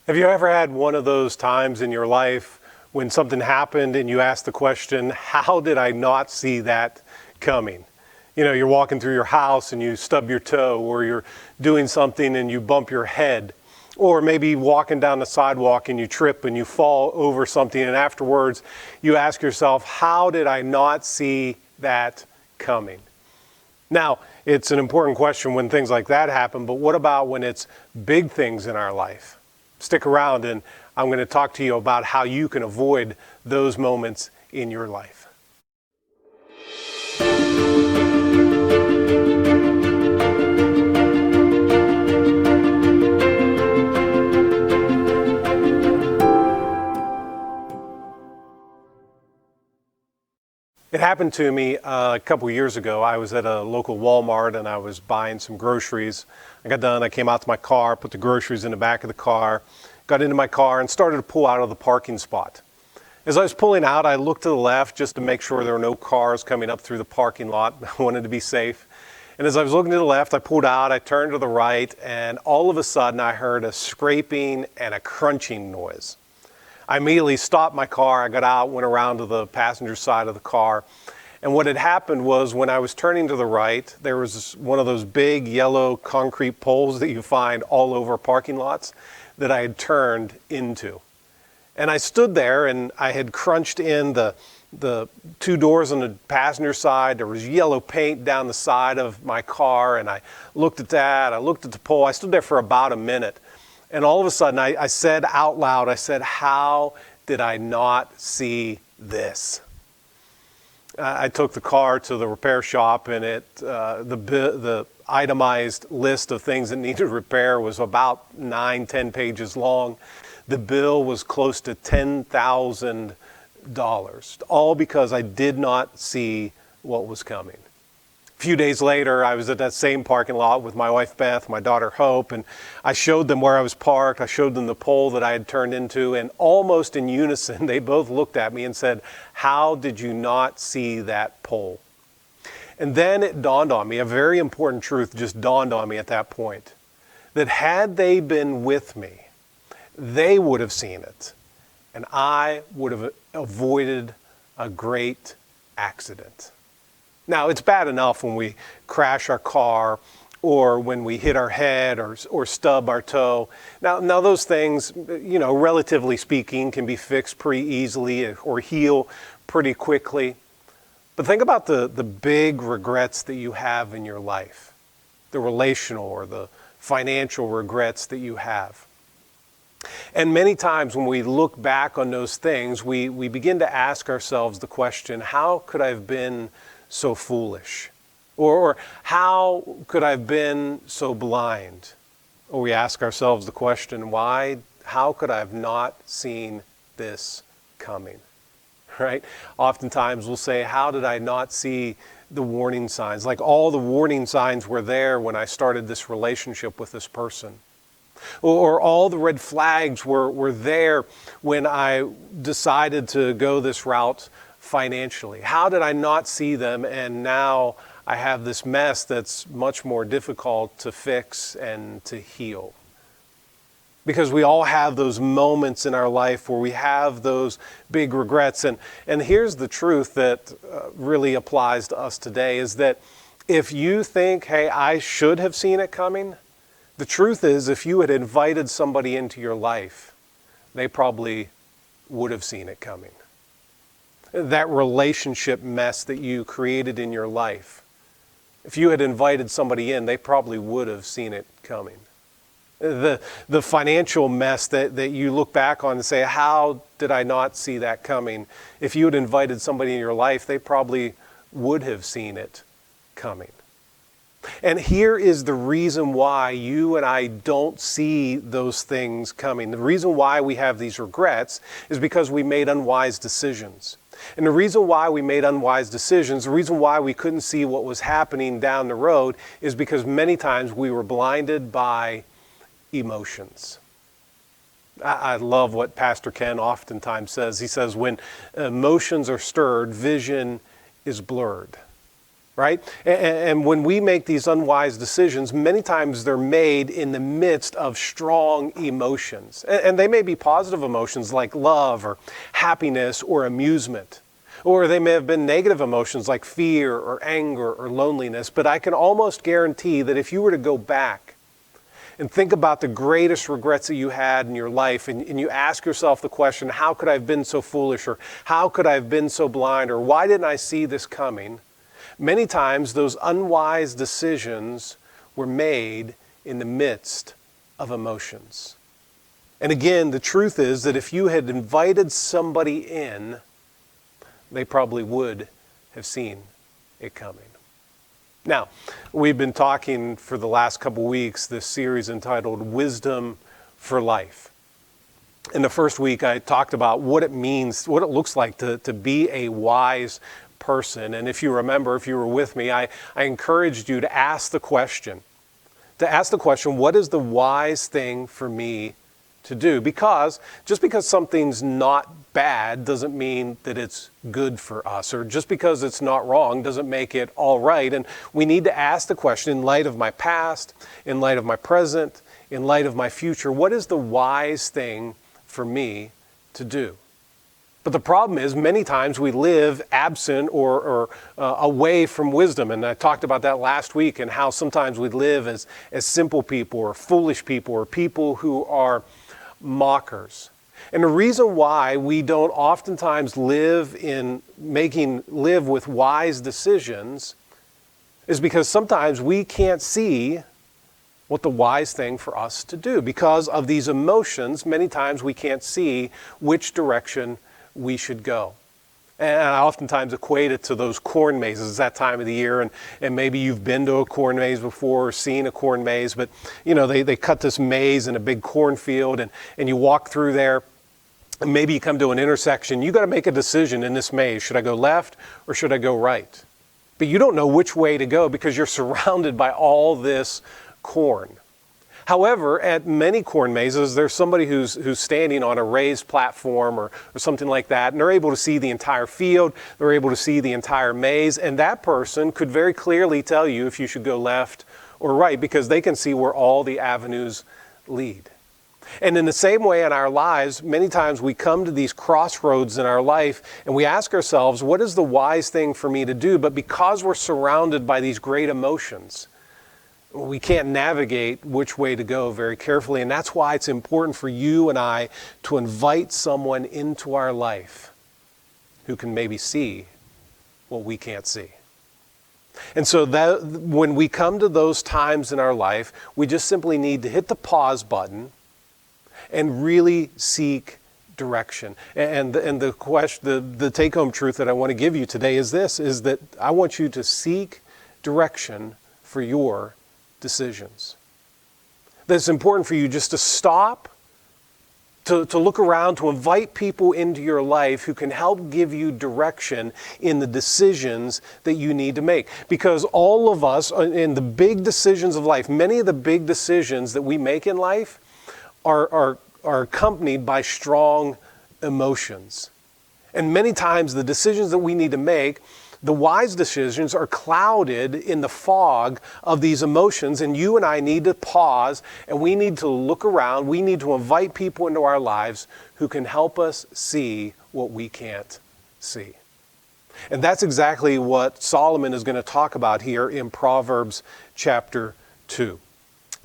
Have you ever had one of those times in your life when something happened and you ask the question, how did I not see that coming? You know, you're walking through your house and you stub your toe, or you're doing something and you bump your head, or maybe walking down the sidewalk and you trip and you fall over something, and afterwards you ask yourself, how did I not see that coming? Now, it's an important question when things like that happen, but what about when it's big things in our life? Stick around and I'm going to talk to you about how you can avoid those moments in your life. It happened to me a couple years ago. I was at a local Walmart and I was buying some groceries. I got done, I came out to my car, put the groceries in the back of the car, got into my car and started to pull out of the parking spot. As I was pulling out, I looked to the left just to make sure there were no cars coming up through the parking lot. I wanted to be safe. And as I was looking to the left, I pulled out, I turned to the right, and all of a sudden I heard a scraping and a crunching noise. I immediately stopped my car. I got out, went around to the passenger side of the car. And what had happened was when I was turning to the right, there was one of those big yellow concrete poles that you find all over parking lots that I had turned into. And I stood there and I had crunched in the two doors on the passenger side. There was yellow paint down the side of my car, and I looked at that. I looked at the pole. I stood there for about a minute. And all of a sudden, I said out loud, I said, how did I not see this? I took the car to the repair shop, and the itemized list of things that needed repair was about 9-10 pages long. The bill was close to $10,000, all because I did not see what was coming. A few days later, I was at that same parking lot with my wife Beth, my daughter Hope, and I showed them where I was parked. I showed them the pole that I had turned into, and almost in unison, they both looked at me and said, how did you not see that pole? And then it dawned on me, a very important truth just dawned on me at that point, that had they been with me, they would have seen it, and I would have avoided a great accident. Now, it's bad enough when we crash our car or when we hit our head or stub our toe. Now those things, you know, relatively speaking, can be fixed pretty easily or heal pretty quickly. But think about the big regrets that you have in your life, the relational or the financial regrets that you have. And many times when we look back on those things, we begin to ask ourselves the question, how could I have been so foolish? Or how could I have been so blind? Or we ask ourselves the question, how could I have not seen this coming? Right? Oftentimes we'll say, how did I not see the warning signs? Like all the warning signs were there when I started this relationship with this person. Or all the red flags were there when I decided to go this route financially. How did I not see them, and now I have this mess that's much more difficult to fix and to heal? Because we all have those moments in our life where we have those big regrets. And here's the truth that really applies to us today, is that if you think, hey, I should have seen it coming, the truth is, if you had invited somebody into your life, they probably would have seen it coming. That relationship mess that you created in your life, if you had invited somebody in, they probably would have seen it coming. The financial mess that you look back on and say, how did I not see that coming? If you had invited somebody in your life, they probably would have seen it coming. And here is the reason why you and I don't see those things coming. The reason why we have these regrets is because we made unwise decisions. And the reason why we made unwise decisions, the reason why we couldn't see what was happening down the road, is because many times we were blinded by emotions. I love what Pastor Ken oftentimes says. He says, when emotions are stirred, vision is blurred. right? And when we make these unwise decisions, many times they're made in the midst of strong emotions. And they may be positive emotions like love or happiness or amusement. Or they may have been negative emotions like fear or anger or loneliness. But I can almost guarantee that if you were to go back and think about the greatest regrets that you had in your life, and you ask yourself the question, how could I have been so foolish? Or how could I have been so blind? Or why didn't I see this coming? Many times those unwise decisions were made in the midst of emotions. And again, the truth is that if you had invited somebody in, they probably would have seen it coming. Now, we've been talking for the last couple weeks, this series entitled Wisdom for Life. In the first week, I talked about what it means, what it looks like to be a wise person. And if you remember, if you were with me, I encouraged you to ask the question, what is the wise thing for me to do? Because just because something's not bad doesn't mean that it's good for us, or just because it's not wrong doesn't make it all right. And we need to ask the question in light of my past, in light of my present, in light of my future, what is the wise thing for me to do? But the problem is many times we live absent or away from wisdom. And I talked about that last week, and how sometimes we live as simple people or foolish people or people who are mockers. And the reason why we don't oftentimes live with wise decisions is because sometimes we can't see what the wise thing for us to do. Because of these emotions, many times we can't see which direction we should go. And I oftentimes equate it to those corn mazes. It's that time of the year, and maybe you've been to a corn maze before or seen a corn maze, but they cut this maze in a big cornfield, and you walk through there, and maybe you come to an intersection. You got to make a decision in this maze. Should I go left or should I go right? But you don't know which way to go because you're surrounded by all this corn. However, at many corn mazes, there's somebody who's standing on a raised platform or something like that, and they're able to see the entire field, they're able to see the entire maze, and that person could very clearly tell you if you should go left or right, because they can see where all the avenues lead. And in the same way in our lives, many times we come to these crossroads in our life and we ask ourselves, what is the wise thing for me to do? But because we're surrounded by these great emotions, we can't navigate which way to go very carefully. And that's why it's important for you and I to invite someone into our life who can maybe see what we can't see. And so that when we come to those times in our life, we just simply need to hit the pause button and really seek direction. And the take-home truth that I want to give you today is this, is that I want you to seek direction for your decisions. That it's important for you just to stop, to look around, to invite people into your life who can help give you direction in the decisions that you need to make. Because all of us, in the big decisions of life, many of the big decisions that we make in life are accompanied by strong emotions. And many times the decisions that we need to make, the wise decisions, are clouded in the fog of these emotions, and you and I need to pause, and we need to look around. We need to invite people into our lives who can help us see what we can't see. And that's exactly what Solomon is going to talk about here in Proverbs chapter 2.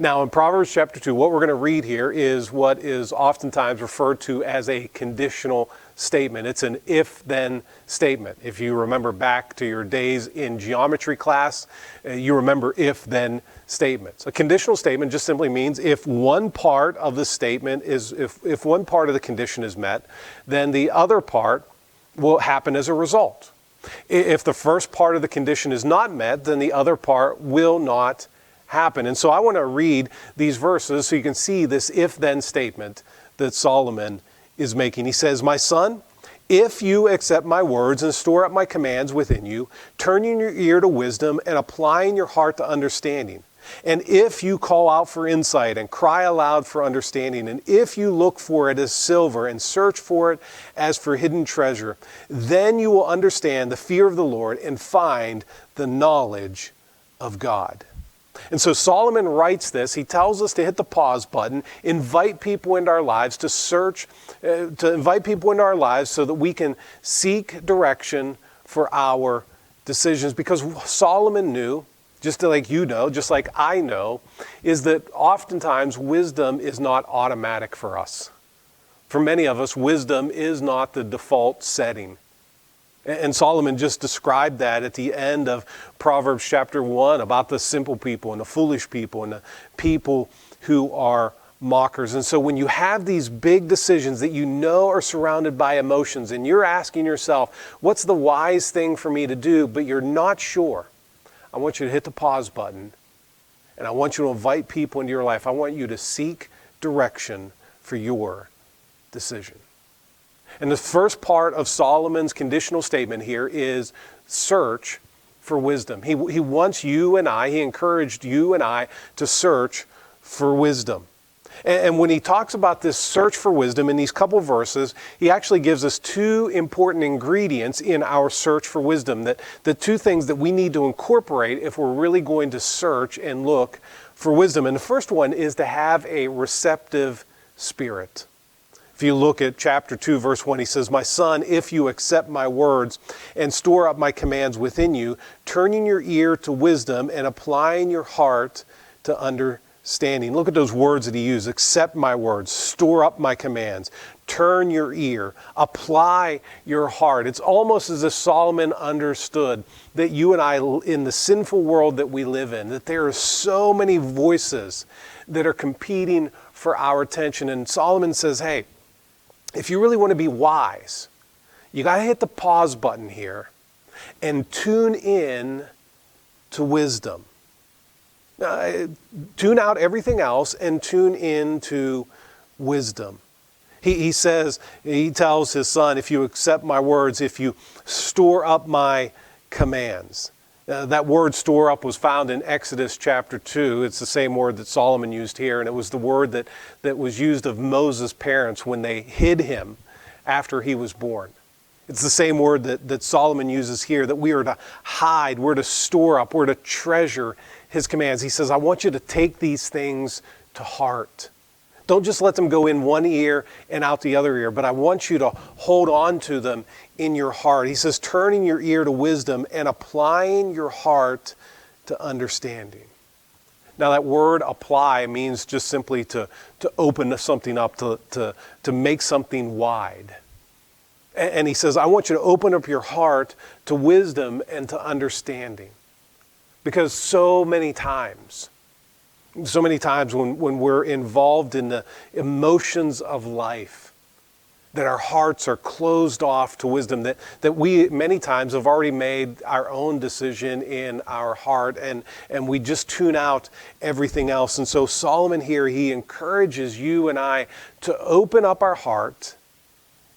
Now, in Proverbs chapter 2, what we're going to read here is what is oftentimes referred to as a conditional statement. It's an if-then statement. If you remember back to your days in geometry class, you remember if-then statements. A conditional statement just simply means if one part of the statement is, if one part of the condition is met, then the other part will happen as a result. If the first part of the condition is not met, then the other part will not happen. And so I want to read these verses so you can see this if-then statement that Solomon is making. He says, "My son, if you accept my words and store up my commands within you, turning your ear to wisdom and applying your heart to understanding, And if you call out for insight and cry aloud for understanding, and if you look for it as silver and search for it as for hidden treasure, then you will understand the fear of the Lord and find the knowledge of God. And so Solomon writes this. He tells us to hit the pause button, invite people into our lives, to invite people into our lives so that we can seek direction for our decisions. Because Solomon knew, just like you know, just like I know, is that oftentimes wisdom is not automatic for us. For many of us, wisdom is not the default setting. And Solomon just described that at the end of Proverbs chapter 1 about the simple people and the foolish people and the people who are mockers. And so when you have these big decisions that you know are surrounded by emotions and you're asking yourself, what's the wise thing for me to do, but you're not sure, I want you to hit the pause button and I want you to invite people into your life. I want you to seek direction for your decision. And the first part of Solomon's conditional statement here is search for wisdom. He wants you and I, he encouraged you and I to search for wisdom. And when he talks about this search for wisdom in these couple verses, he actually gives us two important ingredients in our search for wisdom, that the two things that we need to incorporate if we're really going to search and look for wisdom. And the first one is to have a receptive spirit. If you look at chapter 2, verse 1, he says, "My son, if you accept my words and store up my commands within you, turning your ear to wisdom and applying your heart to understanding." Look at those words that he used. Accept my words, store up my commands, turn your ear, apply your heart. It's almost as if Solomon understood that you and I, in the sinful world that we live in, that there are so many voices that are competing for our attention. And Solomon says, hey, if you really want to be wise, you got to hit the pause button here and tune in to wisdom. Tune out everything else and tune in to wisdom. He tells his son, if you accept my words, if you store up my commands. That word store up was found in Exodus chapter 2. It's the same word that Solomon used here, and it was the word that was used of Moses' parents when they hid him after he was born. It's the same word that Solomon uses here, that we are to hide, we're to store up, we're to treasure his commands. He says, I want you to take these things to heart. Don't just let them go in one ear and out the other ear, but I want you to hold on to them in your heart. He says, turning your ear to wisdom and applying your heart to understanding. Now that word apply means just simply to open something up, to make something wide. And he says, I want you to open up your heart to wisdom and to understanding. Because so many times when we're involved in the emotions of life, that our hearts are closed off to wisdom, that we many times have already made our own decision in our heart, and we just tune out everything else. And so Solomon here, he encourages you and I to open up our heart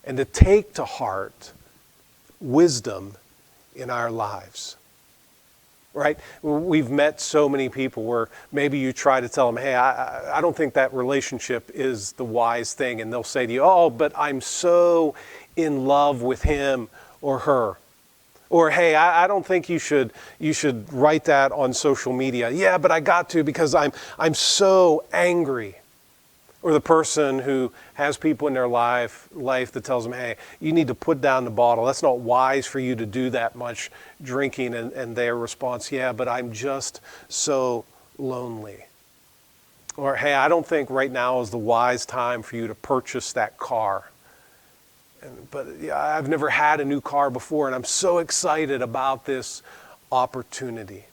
and to take to heart wisdom in our lives. Right? We've met so many people where maybe you try to tell them, hey, I don't think that relationship is the wise thing. And they'll say to you, oh, but I'm so in love with him or her. Or, hey, I don't think you should write that on social media. Yeah, but I got to because I'm so angry. Or the person who has people in their life that tells them, hey, you need to put down the bottle. That's not wise for you to do that much drinking. And their response, yeah, but I'm just so lonely. Or, hey, I don't think right now is the wise time for you to purchase that car. But yeah, I've never had a new car before, and I'm so excited about this opportunity.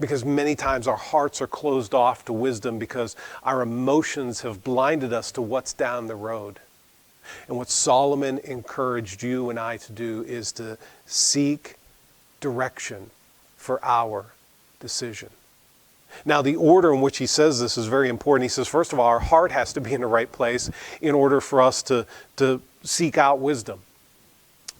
Because many times our hearts are closed off to wisdom because our emotions have blinded us to what's down the road. And what Solomon encouraged you and I to do is to seek direction for our decision. Now, the order in which he says this is very important. He says, first of all, our heart has to be in the right place in order for us to seek out wisdom.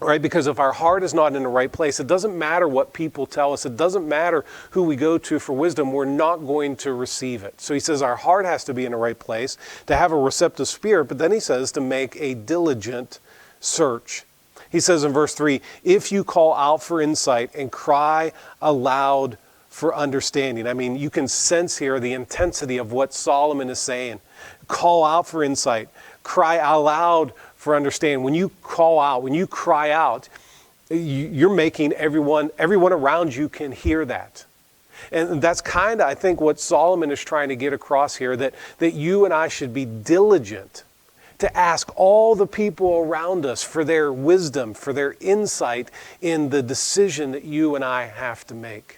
Right? Because if our heart is not in the right place, it doesn't matter what people tell us. It doesn't matter who we go to for wisdom. We're not going to receive it. So he says our heart has to be in the right place, to have a receptive spirit. But then he says to make a diligent search. He says in verse 3, if you call out for insight and cry aloud for understanding. I mean, you can sense here the intensity of what Solomon is saying. Call out for insight. Cry aloud for understanding. When you call out, when you cry out, you're making everyone around you can hear that. And that's kind of, I think, what Solomon is trying to get across here, that you and I should be diligent to ask all the people around us for their wisdom, for their insight in the decision that you and I have to make.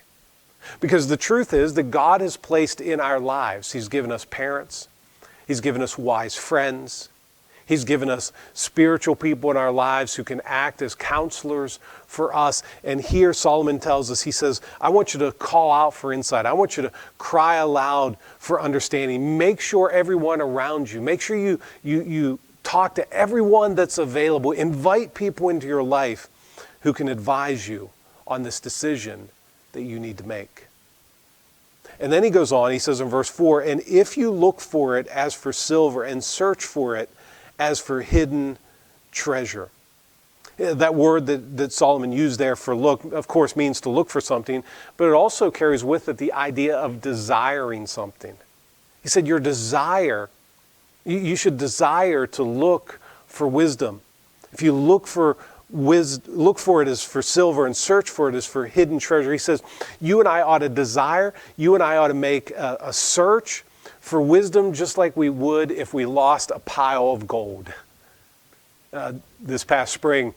Because the truth is that God has placed in our lives, He's given us parents, He's given us wise friends, He's given us spiritual people in our lives who can act as counselors for us. And here Solomon tells us, he says, I want you to call out for insight. I want you to cry aloud for understanding. Make sure everyone around you, make sure you talk to everyone that's available. Invite people into your life who can advise you on this decision that you need to make. And then he goes on, he says in verse 4, and if you look for it as for silver and search for it as for hidden treasure. That word that Solomon used there for look, of course, means to look for something, but it also carries with it the idea of desiring something. He said your desire, you should desire to look for wisdom. If you look for it as for silver and search for it as for hidden treasure. He says you and I ought to desire, you and I ought to make a search for wisdom just like we would if we lost a pile of gold. This past spring,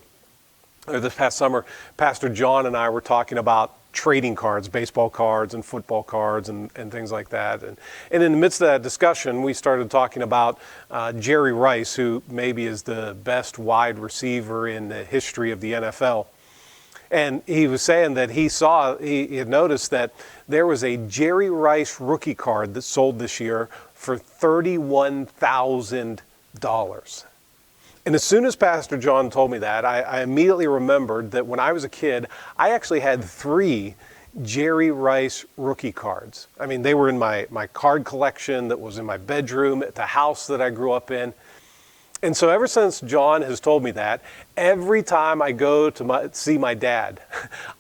or this past summer, Pastor John and I were talking about trading cards, baseball cards and football cards and things like that. And in the midst of that discussion, we started talking about Jerry Rice, who maybe is the best wide receiver in the history of the NFL. And he was saying that he had noticed that there was a Jerry Rice rookie card that sold this year for $31,000. And as soon as Pastor John told me that, I immediately remembered that when I was a kid, I actually had 3 Jerry Rice rookie cards. I mean, they were in my card collection that was in my bedroom at the house that I grew up in. And so ever since John has told me that, every time I go to see my dad,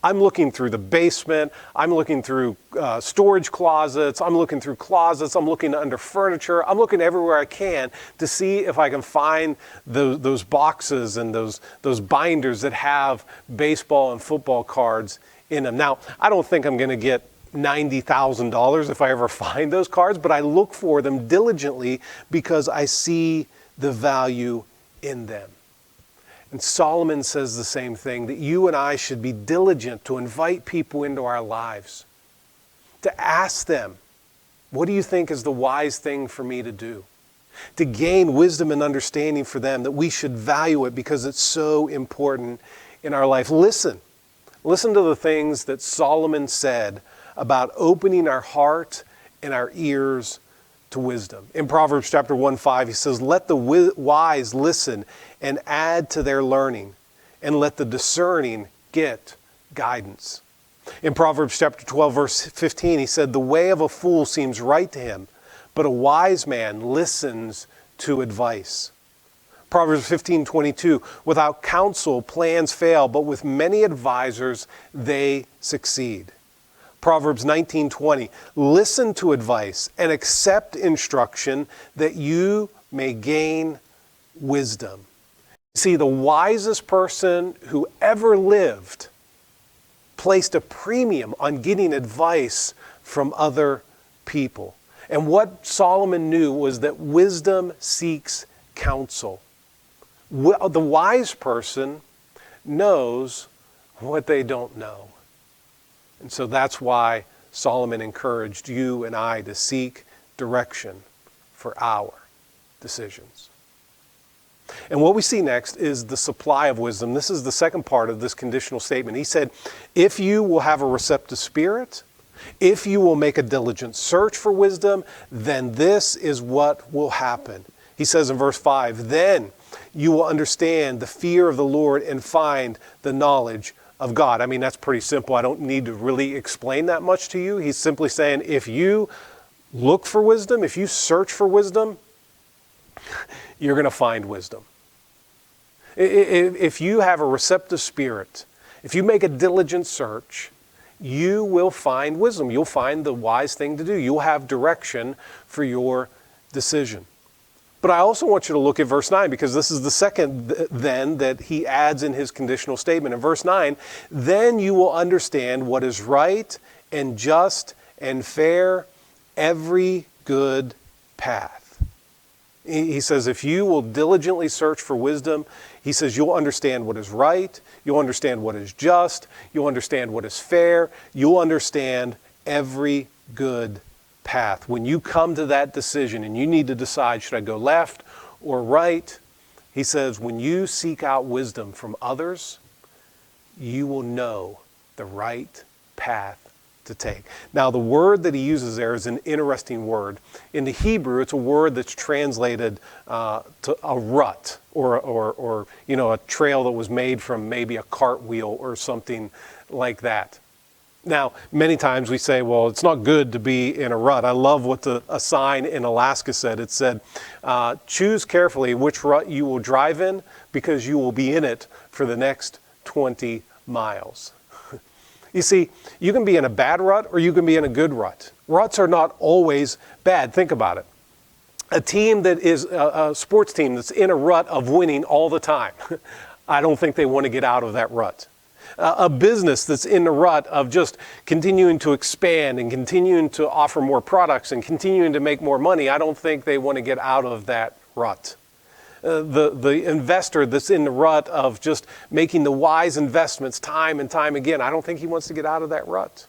I'm looking through the basement, I'm looking through storage closets, I'm looking through closets, I'm looking under furniture, I'm looking everywhere I can to see if I can find those boxes and those binders that have baseball and football cards in them. Now, I don't think I'm going to get $90,000 if I ever find those cards, but I look for them diligently because I see the value in them. And Solomon says the same thing, that you and I should be diligent to invite people into our lives, to ask them, what do you think is the wise thing for me to do? To gain wisdom and understanding for them, that we should value it because it's so important in our life. Listen to the things that Solomon said about opening our heart and our ears to wisdom. In Proverbs chapter 1:5, he says, let the wise listen and add to their learning, and let the discerning get guidance. In Proverbs chapter 12, verse 15, he said, the way of a fool seems right to him, but a wise man listens to advice. Proverbs 15:22, without counsel plans fail, but with many advisors they succeed. Proverbs 19:20, listen to advice and accept instruction that you may gain wisdom. See, the wisest person who ever lived placed a premium on getting advice from other people. And what Solomon knew was that wisdom seeks counsel. The wise person knows what they don't know. And so that's why Solomon encouraged you and I to seek direction for our decisions. And what we see next is the supply of wisdom. This is the second part of this conditional statement. He said, if you will have a receptive spirit, if you will make a diligent search for wisdom, then this is what will happen. He says in verse 5, then you will understand the fear of the Lord and find the knowledge of God. I mean, that's pretty simple. I don't need to really explain that much to you. He's simply saying, if you look for wisdom, if you search for wisdom, you're going to find wisdom. If you have a receptive spirit, if you make a diligent search, you will find wisdom. You'll find the wise thing to do. You'll have direction for your decision. But I also want you to look at verse 9, because this is the second then that he adds in his conditional statement. In verse 9, then you will understand what is right and just and fair, every good path. He says, if you will diligently search for wisdom, he says you'll understand what is right, you'll understand what is just, you'll understand what is fair, you'll understand every good path. When you come to that decision and you need to decide, should I go left or right? He says, when you seek out wisdom from others, you will know the right path to take. Now, the word that he uses there is an interesting word. In the Hebrew, it's a word that's translated to a rut, or a trail that was made from maybe a cartwheel or something like that. Now, many times we say, well, it's not good to be in a rut. I love what a sign in Alaska said. It said, choose carefully which rut you will drive in, because you will be in it for the next 20 miles. You see, you can be in a bad rut or you can be in a good rut. Ruts are not always bad. Think about it. A team that is a sports team that's in a rut of winning all the time, I don't think they want to get out of that rut. A business that's in the rut of just continuing to expand and continuing to offer more products and continuing to make more money, I don't think they want to get out of that rut. The investor that's in the rut of just making the wise investments time and time again, I don't think he wants to get out of that rut.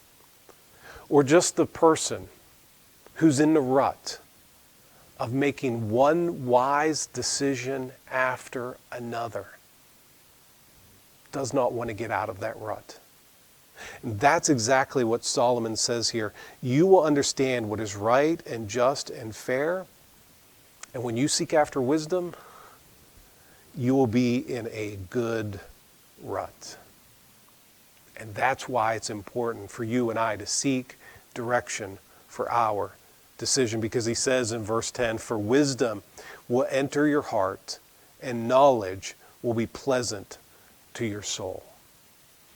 Or just the person who's in the rut of making one wise decision after another does not want to get out of that rut. And that's exactly what Solomon says here. You will understand what is right and just and fair. And when you seek after wisdom, you will be in a good rut. And that's why it's important for you and I to seek direction for our decision, because he says in verse 10, for wisdom will enter your heart and knowledge will be pleasant to your soul.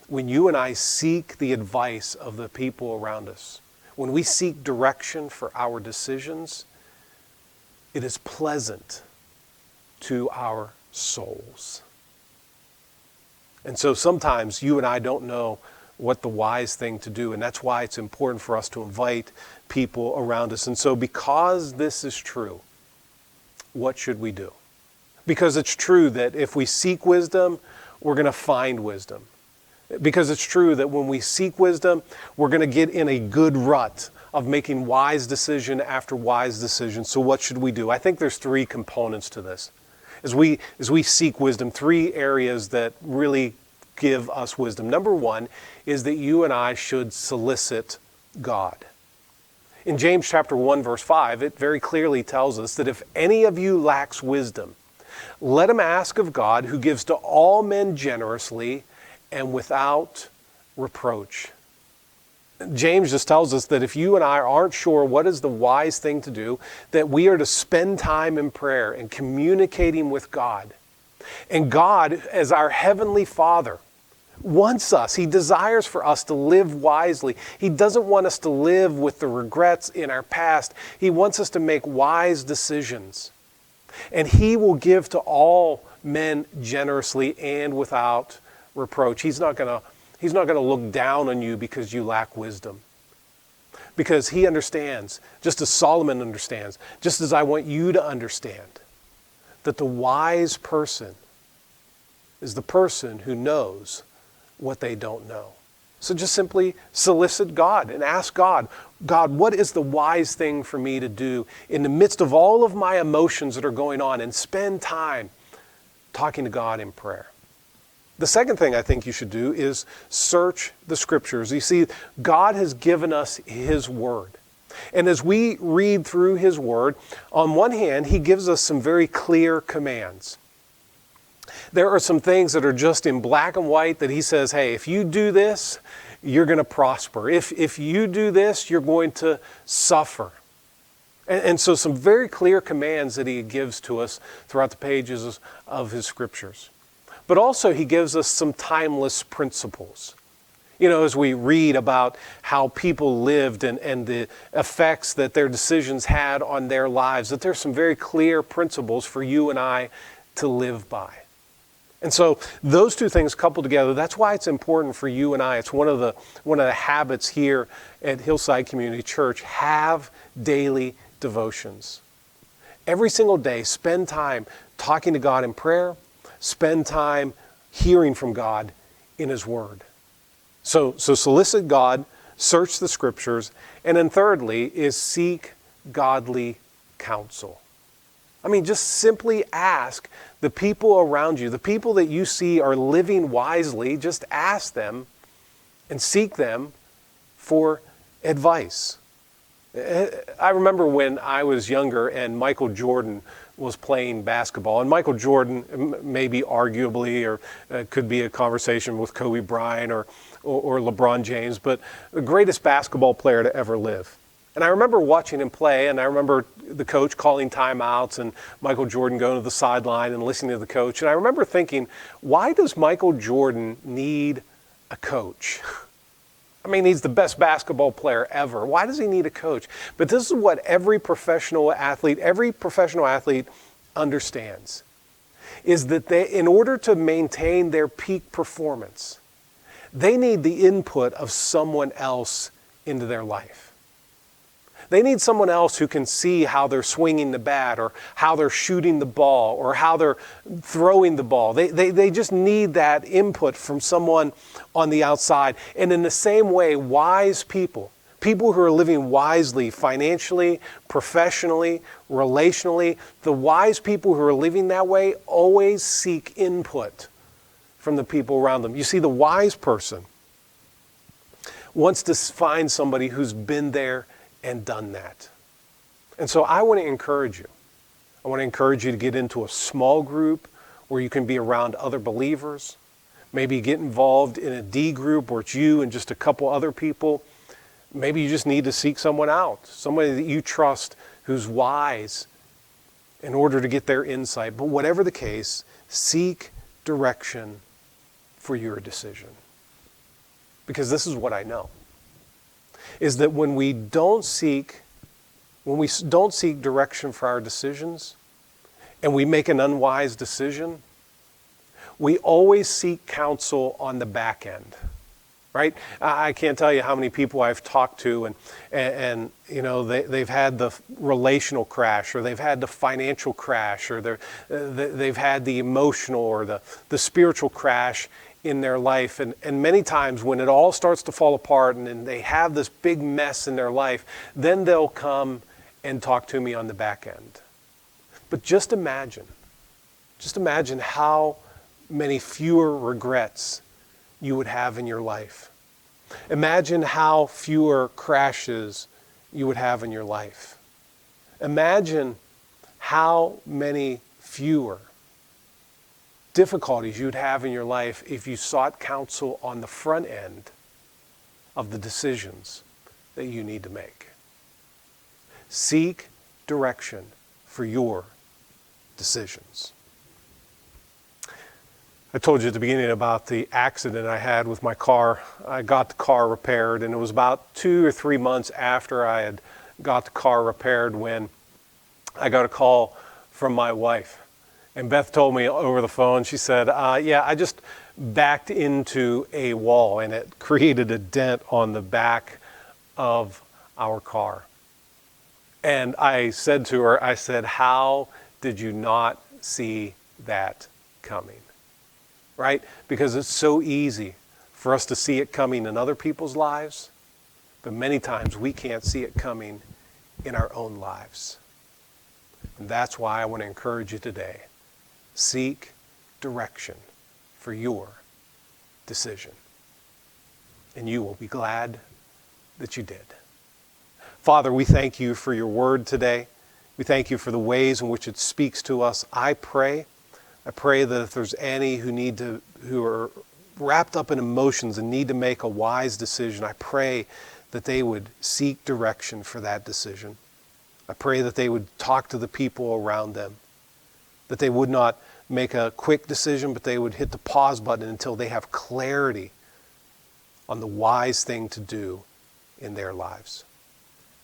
When you and I seek the advice of the people around us, when we seek direction for our decisions, it is pleasant to our souls. And so sometimes you and I don't know what the wise thing to do, and that's why it's important for us to invite people around us. And so because this is true, what should we do? Because it's true that if we seek wisdom, we're going to find wisdom. Because it's true that when we seek wisdom, we're going to get in a good rut of making wise decision after wise decision. So what should we do? I think there's three components to this. As we seek wisdom, three areas that really give us wisdom. Number one is that you and I should solicit God. In James chapter 1, verse 5, it very clearly tells us that if any of you lacks wisdom, let him ask of God, who gives to all men generously and without reproach. James just tells us that if you and I aren't sure what is the wise thing to do, that we are to spend time in prayer and communicating with God. And God, as our Heavenly Father, wants us, He desires for us to live wisely. He doesn't want us to live with the regrets in our past. He wants us to make wise decisions. And He will give to all men generously and without reproach. He's not going to look down on you because you lack wisdom. Because He understands, just as Solomon understands, just as I want you to understand, that the wise person is the person who knows what they don't know. So just simply solicit God and ask God, God, what is the wise thing for me to do in the midst of all of my emotions that are going on, and spend time talking to God in prayer. The second thing I think you should do is search the Scriptures. You see, God has given us His Word. And as we read through His Word, on one hand, He gives us some very clear commands. There are some things that are just in black and white that he says, hey, if you do this, you're going to prosper. If you do this, you're going to suffer. And so some very clear commands that he gives to us throughout the pages of his scriptures. But also he gives us some timeless principles. You know, as we read about how people lived and the effects that their decisions had on their lives, that there's some very clear principles for you and I to live by. And so those two things coupled together, that's why it's important for you and I. It's one of the habits here at Hillside Community Church. Have daily devotions. Every single day, spend time talking to God in prayer. Spend time hearing from God in His Word. So solicit God, search the Scriptures, and then thirdly is seek godly counsel. I mean, just simply ask the people around you, the people that you see are living wisely, just ask them and seek them for advice. I remember when I was younger and Michael Jordan was playing basketball. And Michael Jordan, maybe arguably, or could be a conversation with Kobe Bryant or LeBron James, but the greatest basketball player to ever live. And I remember watching him play, and I remember the coach calling timeouts and Michael Jordan going to the sideline and listening to the coach. And I remember thinking, why does Michael Jordan need a coach? I mean, he's the best basketball player ever. Why does he need a coach? But this is what every professional athlete understands, is that they, in order to maintain their peak performance, they need the input of someone else into their life. They need someone else who can see how they're swinging the bat or how they're shooting the ball or how they're throwing the ball. They just need that input from someone on the outside. And in the same way, wise people who are living wisely financially, professionally, relationally, the wise people who are living that way always seek input from the people around them. You see, the wise person wants to find somebody who's been there and done that. And so I want to encourage you. I want to encourage you to get into a small group where you can be around other believers. Maybe get involved in a D group where it's you and just a couple other people. Maybe you just need to seek someone out, somebody that you trust who's wise in order to get their insight. But whatever the case, seek direction for your decision. Because this is what I know, is that when we don't seek direction for our decisions and we make an unwise decision, we always seek counsel on the back end, right? I can't tell you how many people I've talked to and you know, they've had the relational crash or they've had the financial crash or they've had the emotional or the spiritual crash in their life. And many times when it all starts to fall apart and they have this big mess in their life, then they'll come and talk to me on the back end. But just imagine how many fewer regrets you would have in your life. Imagine how fewer crashes you would have in your life. Imagine how many fewer difficulties you'd have in your life if you sought counsel on the front end of the decisions that you need to make. Seek direction for your decisions. I told you at the beginning about the accident I had with my car. I got the car repaired, and it was about 2 or 3 months after I had got the car repaired when I got a call from my wife. And Beth told me over the phone, she said, yeah, I just backed into a wall and it created a dent on the back of our car. And I said to her, I said, how did you not see that coming? Right? Because it's so easy for us to see it coming in other people's lives, but many times we can't see it coming in our own lives. And that's why I want to encourage you today. Seek direction for your decision. And you will be glad that you did. Father, we thank you for your word today. We thank you for the ways in which it speaks to us. I pray I pray that if there's any who are wrapped up in emotions and need to make a wise decision, I pray that they would seek direction for that decision. I pray that they would talk to the people around them, that they would not make a quick decision, but they would hit the pause button until they have clarity on the wise thing to do in their lives.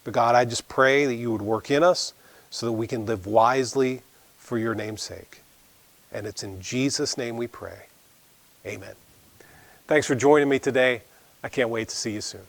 But God, I just pray that you would work in us so that we can live wisely for your name's sake. And it's in Jesus' name we pray. Amen. Thanks for joining me today. I can't wait to see you soon.